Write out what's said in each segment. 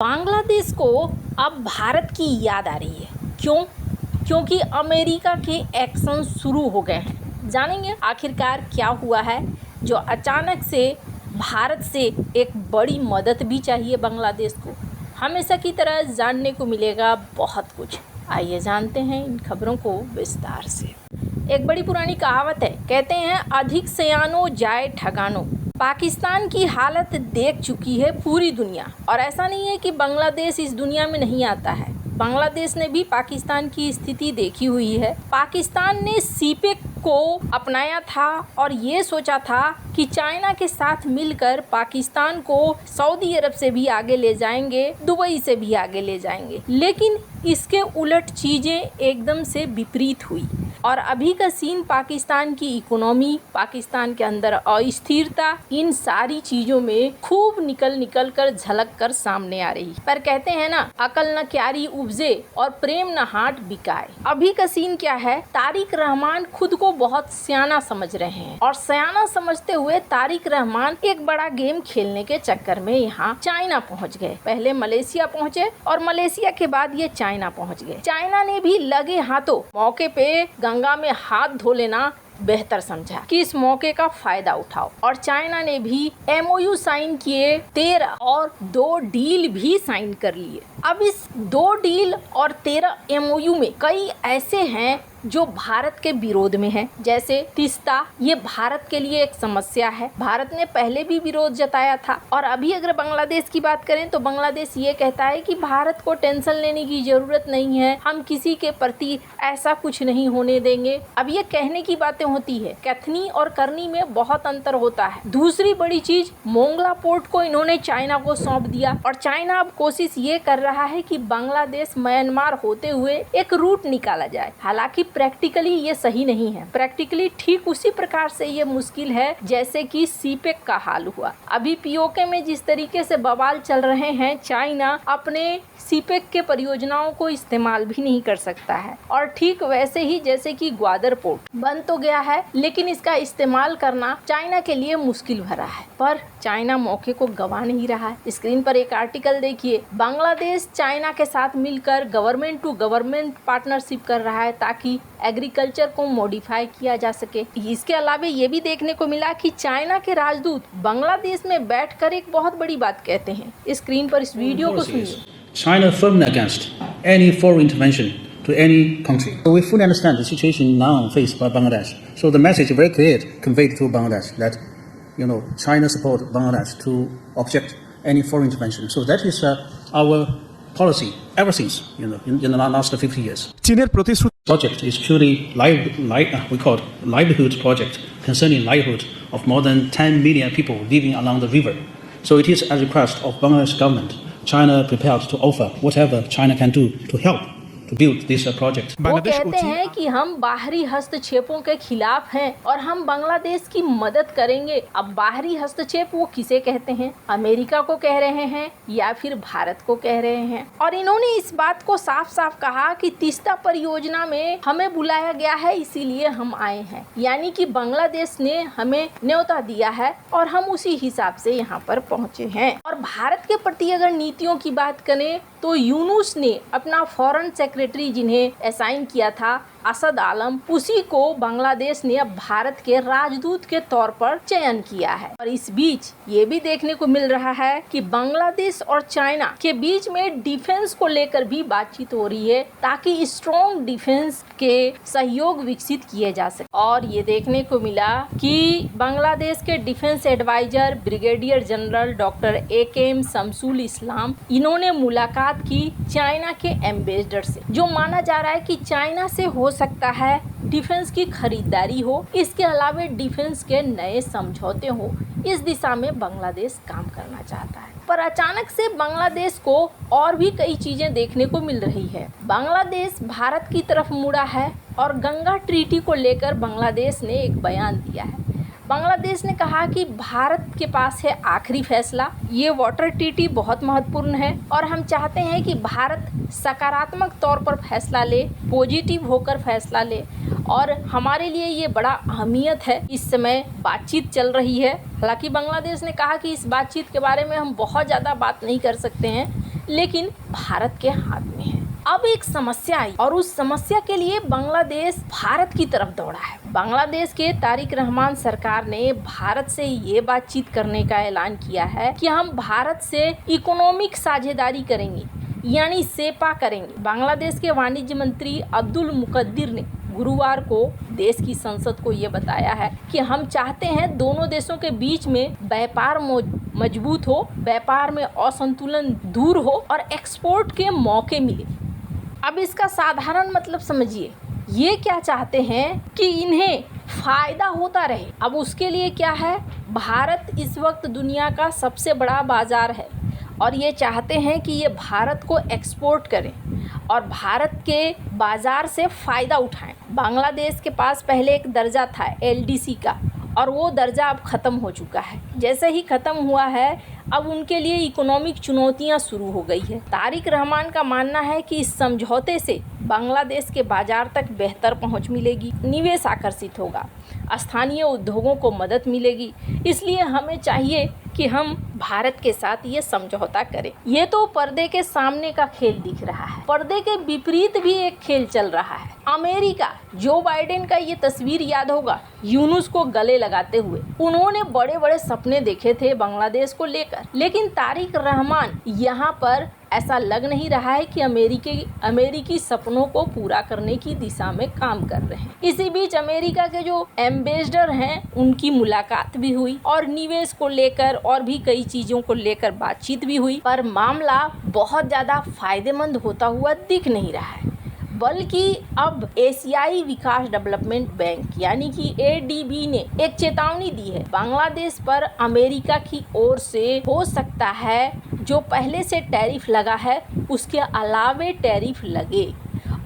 बांग्लादेश को अब भारत की याद आ रही है। क्यों? क्योंकि अमेरिका के एक्शन शुरू हो गए हैं। जानेंगे आखिरकार क्या हुआ है जो अचानक से भारत से एक बड़ी मदद भी चाहिए बांग्लादेश को। हमेशा की तरह जानने को मिलेगा बहुत कुछ। आइए जानते हैं इन खबरों को विस्तार से। एक बड़ी पुरानी कहावत है, कहते हैं अधिक सयानो जाए ठगानो। पाकिस्तान की हालत देख चुकी है पूरी दुनिया, और ऐसा नहीं है कि बांग्लादेश इस दुनिया में नहीं आता है। बांग्लादेश ने भी पाकिस्तान की स्थिति देखी हुई है। पाकिस्तान ने सीपेक को अपनाया था और ये सोचा था कि चाइना के साथ मिलकर पाकिस्तान को सऊदी अरब से भी आगे ले जाएंगे, दुबई से भी आगे ले जाएंगे। लेकिन इसके उलट चीज़ें एकदम से विपरीत हुई और अभी का सीन पाकिस्तान की इकोनॉमी, पाकिस्तान के अंदर अस्थिरता, इन सारी चीज़ों में खूब निकल कर झलक कर सामने आ रही। पर कहते हैं ना, अकल न क्यारी उपजे और प्रेम न हाट बिकाए। अभी का सीन क्या है, तारिक रहमान खुद को बहुत सियाना समझ रहे हैं और सियाना समझते हुए तारिक रहमान एक बड़ा गेम खेलने के चक्कर में यहाँ चाइना पहुँच गए। पहले मलेशिया पहुँचे और मलेशिया के बाद ये चाइना पहुँच गए। चाइना ने भी लगे हाथों मौके पे गंगा में हाथ धो लेना बेहतर समझा कि इस मौके का फायदा उठाओ, और चाइना ने भी MOU साइन किए 13 और 2 डील भी साइन कर लिए। अब इस 2 डील और 13 MOU में कई ऐसे हैं जो भारत के विरोध में है, जैसे तीस्ता। ये भारत के लिए एक समस्या है। भारत ने पहले भी विरोध जताया था। और अभी अगर बांग्लादेश की बात करें तो बांग्लादेश ये कहता है कि भारत को टेंशन लेने की जरूरत नहीं है, हम किसी के प्रति ऐसा कुछ नहीं होने देंगे। अब ये कहने की बातें होती है, कथनी और करनी में बहुत अंतर होता है। दूसरी बड़ी चीज, मोंगला पोर्ट को इन्होंने चाइना को सौंप दिया और चाइना अब कोशिश ये कर रहा है कि बांग्लादेश म्यांमार होते हुए एक रूट निकाला जाए। हालांकि प्रैक्टिकली ये सही नहीं है। प्रैक्टिकली ठीक उसी प्रकार से ये मुश्किल है जैसे कि सीपेक का हाल हुआ। अभी POK में जिस तरीके से बवाल चल रहे हैं, चाइना अपने सीपेक के परियोजनाओं को इस्तेमाल भी नहीं कर सकता है, और ठीक वैसे ही जैसे कि ग्वादर पोर्ट बन तो गया है लेकिन इसका इस्तेमाल करना चाइना के लिए मुश्किल भरा है। पर चाइना मौके को गंवा नहीं रहा है। स्क्रीन पर एक आर्टिकल देखिए, बांग्लादेश चाइना के साथ मिलकर गवर्नमेंट टू गवर्नमेंट पार्टनरशिप कर रहा है ताकि एग्रीकल्चर को मॉडिफाई किया जा सके। इसके अलावा ये भी देखने को मिला कि चाइना के राजदूत बांग्लादेश में बैठकर एक बहुत बड़ी बात कहते हैं। स्क्रीन पर इस वीडियो को सुनिए। China firmly against any foreign intervention to any country. So we fully understand the situation now faced by Bangladesh. So the message is very clear conveyed to Bangladesh that, China support Bangladesh to object any foreign intervention. So that is our policy ever since, in the last 50 years. চীনের প্রতিশ্রুতি Project is purely we call it livelihood project concerning livelihood of more than 10 million people living along the river. So it is a request of Bangladesh government. China prepared to offer whatever China can do to help to build this project. वो कहते हैं कि हम बाहरी हस्तक्षेपों के खिलाफ हैं और हम बांग्लादेश की मदद करेंगे। अब बाहरी हस्तक्षेप वो किसे कहते हैं? अमेरिका को कह रहे हैं या फिर भारत को कह रहे हैं? और इन्होंने इस बात को साफ साफ कहा कि तीस्ता परियोजना में हमें बुलाया गया है, इसीलिए हम आए हैं। यानी कि बांग्लादेश ने हमें न्योता दिया है और हम उसी हिसाब से यहाँ पर पहुँचे हैं। और भारत के प्रति अगर नीतियों की बात करें तो यूनुस ने अपना फॉरेन सेक्रेटरी जिन्हें असाइन किया था, असद आलम, उसी को बांग्लादेश ने अब भारत के राजदूत के तौर पर चयन किया है। और इस बीच ये भी देखने को मिल रहा है कि बांग्लादेश और चाइना के बीच में डिफेंस को लेकर भी बातचीत हो रही है ताकि स्ट्रॉन्ग डिफेंस के सहयोग विकसित किए जा सके। और ये देखने को मिला कि बांग्लादेश के defence adviser brigadier general doctor AKM Shamsul Islam, इन्होंने मुलाकात की चाइना के एम्बेसडर से, जो माना जा रहा है कि चाइना से हो सकता है डिफेंस की खरीदारी हो, इसके अलावा डिफेंस के नए समझौते हो। इस दिशा में बांग्लादेश काम करना चाहता है। पर अचानक से बांग्लादेश को और भी कई चीजें देखने को मिल रही है। बांग्लादेश भारत की तरफ मुड़ा है और गंगा ट्रीटी को लेकर बांग्लादेश ने एक बयान दिया है। बांग्लादेश ने कहा कि भारत के पास है आखिरी फैसला, ये वाटर ट्रीटी बहुत महत्वपूर्ण है और हम चाहते हैं कि भारत सकारात्मक तौर पर फैसला ले, पॉजिटिव होकर फैसला ले और हमारे लिए ये बड़ा अहमियत है। इस समय बातचीत चल रही है। हालांकि बांग्लादेश ने कहा कि इस बातचीत के बारे में हम बहुत ज़्यादा बात नहीं कर सकते हैं, लेकिन भारत के हाथ में है। अब एक समस्या आई और उस समस्या के लिए बांग्लादेश भारत की तरफ दौड़ा है। बांग्लादेश के तारिक रहमान सरकार ने भारत से ये बातचीत करने का ऐलान किया है कि हम भारत से इकोनॉमिक साझेदारी करेंगे, यानी सेपा करेंगे। बांग्लादेश के वाणिज्य मंत्री अब्दुल मुकद्दिर ने गुरुवार को देश की संसद को ये बताया है कि हम चाहते हैं दोनों देशों के बीच में व्यापार मजबूत हो, व्यापार में असंतुलन दूर हो और एक्सपोर्ट के मौके मिले। अब इसका साधारण मतलब समझिए, ये क्या चाहते हैं कि इन्हें फायदा होता रहे। अब उसके लिए क्या है, भारत इस वक्त दुनिया का सबसे बड़ा बाजार है और ये चाहते हैं कि ये भारत को एक्सपोर्ट करें और भारत के बाज़ार से फ़ायदा उठाएं। बांग्लादेश के पास पहले एक दर्जा था LDC का, और वो दर्जा अब ख़त्म हो चुका है। जैसे ही ख़त्म हुआ है, अब उनके लिए इकोनॉमिक चुनौतियां शुरू हो गई है। तारिक रहमान का मानना है कि इस समझौते से बांग्लादेश के बाज़ार तक बेहतर पहुंच मिलेगी, निवेश आकर्षित होगा, स्थानीय उद्योगों को मदद मिलेगी। इसलिए हमें चाहिए कि हम भारत के साथ ये समझौता करें। ये तो पर्दे के सामने का खेल दिख रहा है, पर्दे के विपरीत भी एक खेल चल रहा है। अमेरिका, जो बाइडेन का ये तस्वीर याद होगा, यूनुस को गले लगाते हुए। उन्होंने बड़े बड़े सपने देखे थे बांग्लादेश को लेकर, लेकिन तारिक रहमान यहाँ पर ऐसा लग नहीं रहा है कि अमेरिकी सपनों को पूरा करने की दिशा में काम कर रहे हैं। इसी बीच अमेरिका के जो एम्बेसडर हैं, उनकी मुलाकात भी हुई और निवेश को लेकर और भी कई चीज़ों को लेकर बातचीत भी हुई, पर मामला बहुत ज़्यादा फायदेमंद होता हुआ दिख नहीं रहा है। बल्कि अब एशियाई विकास डेवलपमेंट बैंक यानी कि ADB ने एक चेतावनी दी है। बांग्लादेश पर अमेरिका की ओर से हो सकता है जो पहले से टैरिफ लगा है उसके अलावे टैरिफ लगे,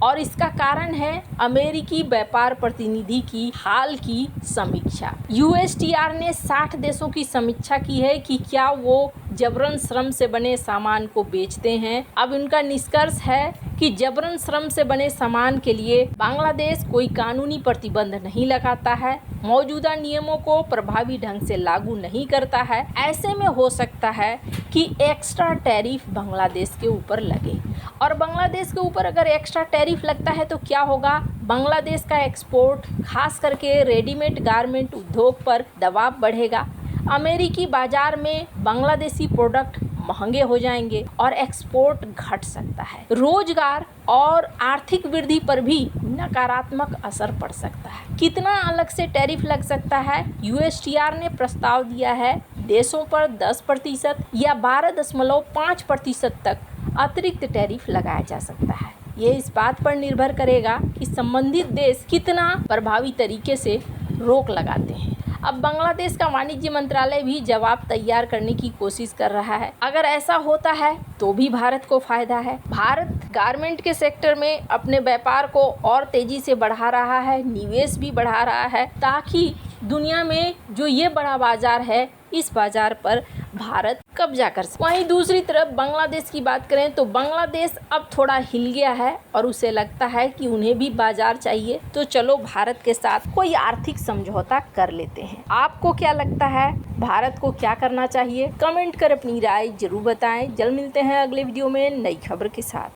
और इसका कारण है अमेरिकी व्यापार प्रतिनिधि की हाल की समीक्षा। USTR ने 60 देशों की समीक्षा की है कि क्या वो जबरन श्रम से बने सामान को बेचते हैं। अब उनका निष्कर्ष है कि जबरन श्रम से बने सामान के लिए बांग्लादेश कोई कानूनी प्रतिबंध नहीं लगाता है, मौजूदा नियमों को प्रभावी ढंग से लागू नहीं करता है। ऐसे में हो सकता है कि एक्स्ट्रा टैरिफ बांग्लादेश के ऊपर लगे, और बांग्लादेश के ऊपर अगर एक्स्ट्रा टैरिफ लगता है तो क्या होगा, बांग्लादेश का एक्सपोर्ट खास करके रेडीमेड गारमेंट उद्योग पर दबाव बढ़ेगा। अमेरिकी बाजार में बांग्लादेशी प्रोडक्ट महंगे हो जाएंगे और एक्सपोर्ट घट सकता है। रोजगार और आर्थिक वृद्धि पर भी नकारात्मक असर पड़ सकता है। कितना अलग से टैरिफ लग सकता है, USTR ने प्रस्ताव दिया है देशों पर 10% या 12.5% तक अतिरिक्त टैरिफ लगाया जा सकता है। ये इस बात पर निर्भर करेगा कि संबंधित देश कितना प्रभावी तरीके से रोक लगाते हैं। अब बांग्लादेश का वाणिज्य मंत्रालय भी जवाब तैयार करने की कोशिश कर रहा है। अगर ऐसा होता है तो भी भारत को फायदा है। भारत गारमेंट के सेक्टर में अपने व्यापार को और तेजी से बढ़ा रहा है, निवेश भी बढ़ा रहा है, ताकि दुनिया में जो ये बड़ा बाजार है, इस बाजार पर भारत कब्जा कर सके। वहीं दूसरी तरफ बांग्लादेश की बात करें तो बांग्लादेश अब थोड़ा हिल गया है और उसे लगता है कि उन्हें भी बाजार चाहिए, तो चलो भारत के साथ कोई आर्थिक समझौता कर लेते हैं। आपको क्या लगता है, भारत को क्या करना चाहिए? कमेंट कर अपनी राय जरूर बताएं। जल्द मिलते हैं अगले वीडियो में नई खबर के साथ।